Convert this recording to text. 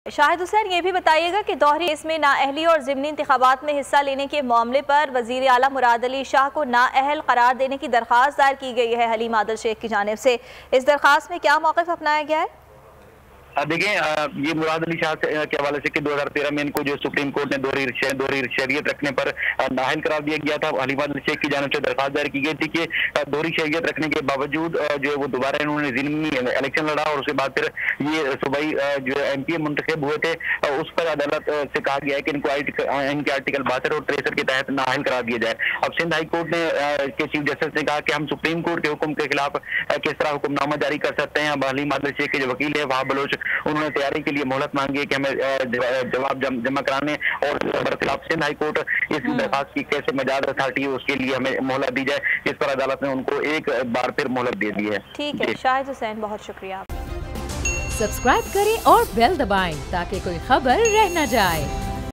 शाहिद हुसैन, ये भी बताइएगा कि दोहरी केस में नाअहली और ज़िमनी इंतखाबात में हिस्सा लेने के मामले पर वज़ीर आला मुराद अली शाह को नाअहल करार देने की दरख्वास्त दायर की गई है हलीम आदिल शेख की जानिब से। इस दरख्वास्त में क्या मौक़िफ़ अपनाया गया है? देखिए, ये मुराद अली शाह के हवाले से कि 2013 में इनको जो सुप्रीम कोर्ट ने दोहरी शरीयत रखने पर नाअहल करार दिया गया था। हलीम आदिल शेख की जानिब से दरख्वास्त दायर की गई थी कि दोहरी शरीयत रखने के बावजूद जो है वो दोबारा इन्होंने ज़िमनी इलेक्शन लड़ा और उसके बाद फिर ये सूबाई जो MP मुंतखब हुए थे, उस पर अदालत से कहा गया है कि इनको इनके आर्टिकल 62 और 63 के तहत नाअहल करार दिया जाए। अब सिंध हाई कोर्ट ने के चीफ जस्टिस ने कहा कि हम सुप्रीम कोर्ट के हुक्म के खिलाफ किस तरह हुक्मनामा जारी कर सकते हैं। अब हलीम आदिल शेख के जो वकील है वहाब बलोच, उन्होंने तैयारी के लिए मोहलत मांगी है कि हमें जवाब जमा कराने और बरखिलाफ सिंध हाई कोर्ट इस दरखास्त की कैसे मजाज अथॉरिटी है उसके लिए हमें मोहलत दी जाए। इस पर अदालत ने उनको एक बार फिर मोहलत दे दी है। ठीक है शाहिद हुसैन, बहुत शुक्रिया। सब्सक्राइब करें और बेल दबाएं ताकि कोई खबर रह न जाए।